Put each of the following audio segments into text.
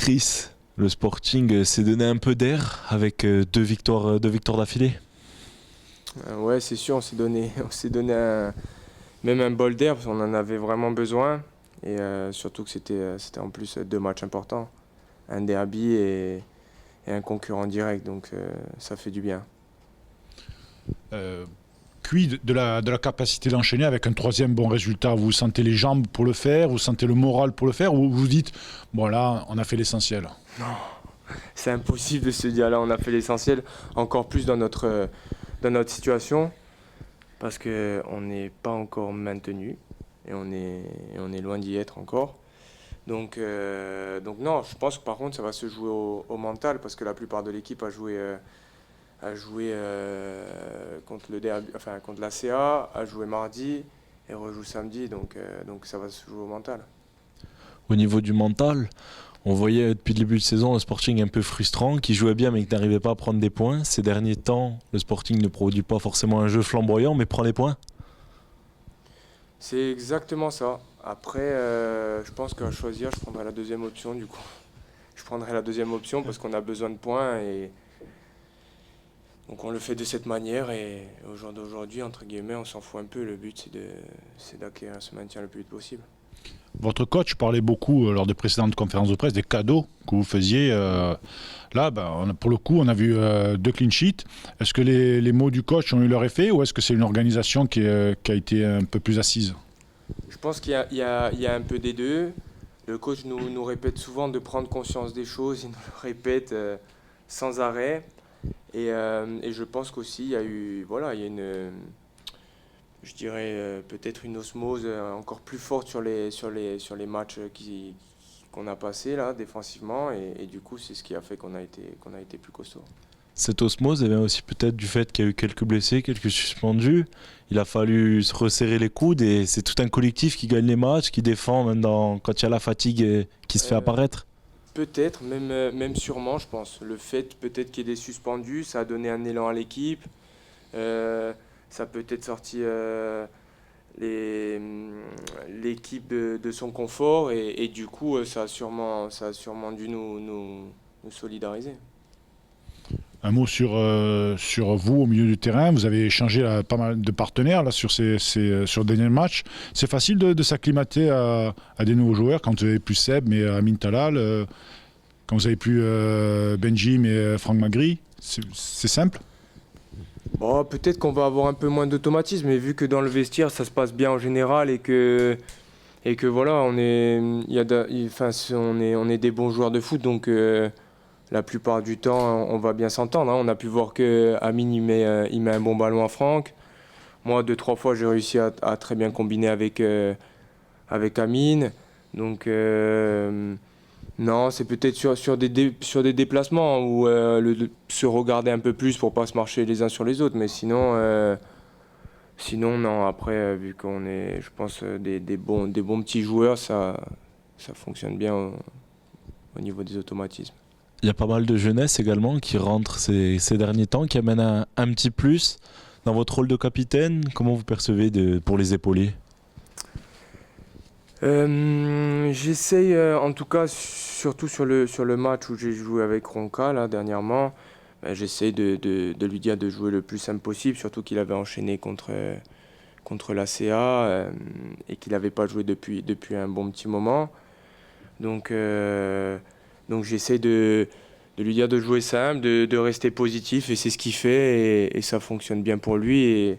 Chris, le Sporting s'est donné un peu d'air avec deux victoires d'affilée. Ouais, c'est sûr, on s'est donné même un bol d'air parce qu'on en avait vraiment besoin. Et surtout que c'était en plus deux matchs importants, un derby et un concurrent direct, donc ça fait du bien. Quid de la capacité d'enchaîner avec un troisième bon résultat? Vous sentez les jambes pour le faire? Vous sentez le moral pour le faire? Ou vous dites, bon là, on a fait l'essentiel? C'est impossible de se dire là on a fait l'essentiel, encore plus dans notre situation, parce qu'on n'est pas encore maintenu et on est loin d'y être encore. Donc non, je pense que par contre ça va se jouer au mental, parce que la plupart de l'équipe a joué contre le derby, enfin contre la CA, a joué mardi et rejoue samedi, donc ça va se jouer au mental. Au niveau du mental, on voyait depuis le début de saison le Sporting un peu frustrant, qui jouait bien mais qui n'arrivait pas à prendre des points. Ces derniers temps, le Sporting ne produit pas forcément un jeu flamboyant, mais prend les points. C'est exactement ça. Après, je pense qu'à choisir, je prendrai la deuxième option du coup. Je prendrai la deuxième option parce qu'on a besoin de points et donc on le fait de cette manière, et au jour d'aujourd'hui, entre guillemets, on s'en fout un peu. Le but, c'est d'acquérir ce maintien le plus vite possible. Votre coach parlait beaucoup lors des précédentes conférences de presse des cadeaux que vous faisiez. Là, pour le coup, on a vu deux clean sheets. Est-ce que les mots du coach ont eu leur effet, ou est-ce que c'est une organisation qui a été un peu plus assise? Je pense qu'il y a un peu des deux. Le coach nous répète souvent de prendre conscience des choses, il nous le répète sans arrêt. Et je pense qu'aussi, il y a je dirais peut-être une osmose encore plus forte sur les matchs qu'on a passés là, défensivement. Et du coup, c'est ce qui a fait qu'on a été plus costaud. Cette osmose elle vient aussi peut-être du fait qu'il y a eu quelques blessés, quelques suspendus. Il a fallu se resserrer les coudes et c'est tout un collectif qui gagne les matchs, qui défend même quand il y a la fatigue qui se fait apparaître. Peut-être, même sûrement, je pense. Le fait peut-être qu'il y ait des suspendus, ça a donné un élan à l'équipe. Ça a peut-être sorti l'équipe de son confort, et du coup, ça a sûrement dû nous solidariser. Un mot sur vous au milieu du terrain. Vous avez changé pas mal de partenaires là, sur sur le dernier match. C'est facile de s'acclimater à des nouveaux joueurs quand vous avez plus Seb, mais Amin Talal, quand vous avez plus Benji, mais Franck Magri. C'est simple? Bon, peut-être qu'on va avoir un peu moins d'automatisme, mais vu que dans le vestiaire, ça se passe bien en général, et que voilà, on est des bons joueurs de foot, donc la plupart du temps, on va bien s'entendre, hein. On a pu voir que Amine, il met un bon ballon à Franck. Moi, 2-3 fois, j'ai réussi à très bien combiner avec Amine. Donc, non, c'est peut-être sur des déplacements où se regarder un peu plus pour pas se marcher les uns sur les autres. Mais sinon non. Après, vu qu'on est, je pense, des bons petits joueurs, ça fonctionne bien au niveau des automatismes. Il y a pas mal de jeunesse également qui rentre ces derniers temps, qui amène un petit plus dans votre rôle de capitaine. Comment vous percevez pour les épauler? J'essaye, en tout cas, surtout sur le match où j'ai joué avec Ronca là, dernièrement, j'essaye de lui dire de jouer le plus simple possible, surtout qu'il avait enchaîné contre la CA, et qu'il n'avait pas joué depuis un bon petit moment. Donc j'essaie de lui dire de jouer simple, de rester positif, et c'est ce qu'il fait, et ça fonctionne bien pour lui,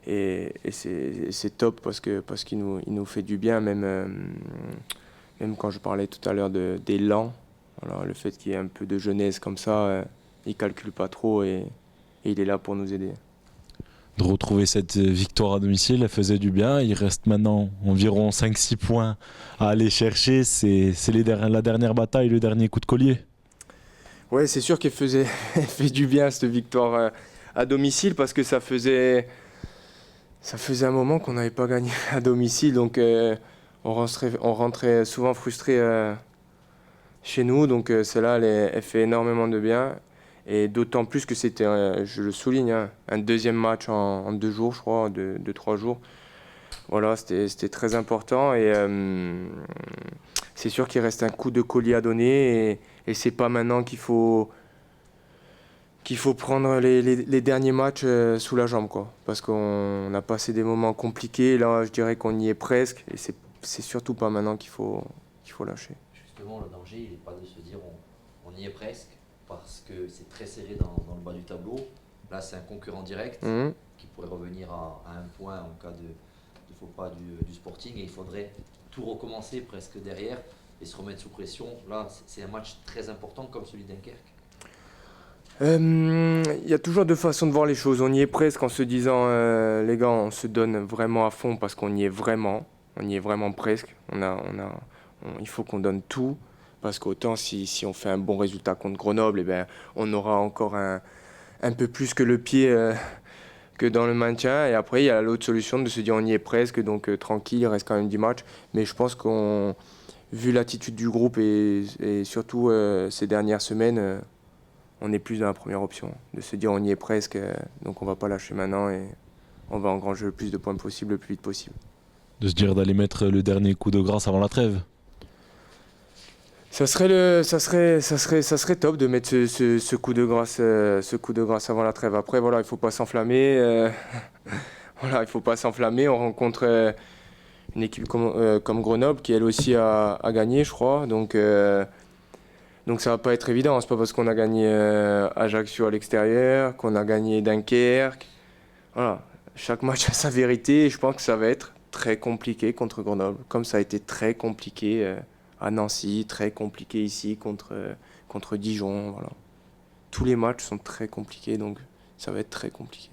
et c'est top parce qu'il nous fait du bien, même quand je parlais tout à l'heure d'élan. Alors, le fait qu'il y ait un peu de jeunesse comme ça, il calcule pas trop, et il est là pour nous aider. De retrouver cette victoire à domicile, elle faisait du bien. Il reste maintenant environ 5-6 points à aller chercher. C'est la dernière bataille, le dernier coup de collier. Ouais, c'est sûr qu'elle elle fait du bien, cette victoire à domicile, parce que ça faisait un moment qu'on n'avait pas gagné à domicile, donc on rentrait souvent frustré chez nous, donc celle-là, elle fait énormément de bien. Et d'autant plus que c'était, je le souligne, hein, un deuxième match en 2 jours, je crois, 3 jours. Voilà, c'était très important, et c'est sûr qu'il reste un coup de collier à donner et c'est pas maintenant qu'il faut prendre les derniers matchs sous la jambe, quoi. Parce qu'on a passé des moments compliqués. Là, je dirais qu'on y est presque. Et c'est surtout pas maintenant qu'il faut lâcher. Justement, le danger, il n'est pas de se dire on y est presque, parce que c'est très serré dans le bas du tableau. Là, c'est un concurrent direct qui pourrait revenir à un point en cas de faux pas du Sporting. Et il faudrait tout recommencer presque derrière et se remettre sous pression. Là, c'est un match très important comme celui de Dunkerque. Il y a toujours deux façons de voir les choses. On y est presque en se disant, les gars, on se donne vraiment à fond parce qu'on y est vraiment. On y est vraiment presque. Il faut qu'on donne tout parce qu'autant si on fait un bon résultat contre Grenoble, eh ben, on aura encore un peu plus que le pied que dans le maintien. Et après, il y a l'autre solution de se dire on y est presque, donc tranquille, il reste quand même 10 matchs. Mais je pense vu l'attitude du groupe et surtout ces dernières semaines, on est plus dans la première option, de se dire on y est presque, donc on va pas lâcher maintenant et on va engranger le plus de points possible, le plus vite possible. De se dire d'aller mettre le dernier coup de grâce avant la trêve. Ça serait top de mettre ce coup de grâce avant la trêve. Après, voilà, il faut pas s'enflammer. Voilà, il faut pas s'enflammer. On rencontre une équipe comme Grenoble qui elle aussi a gagné, je crois. Donc ça va pas être évident. C'est pas parce qu'on a gagné Ajaccio à l'extérieur qu'on a gagné Dunkerque. Voilà, chaque match a sa vérité. Et je pense que ça va être très compliqué contre Grenoble, comme ça a été très compliqué à Nancy, très compliqué ici contre Dijon. Voilà. Tous les matchs sont très compliqués, donc ça va être très compliqué.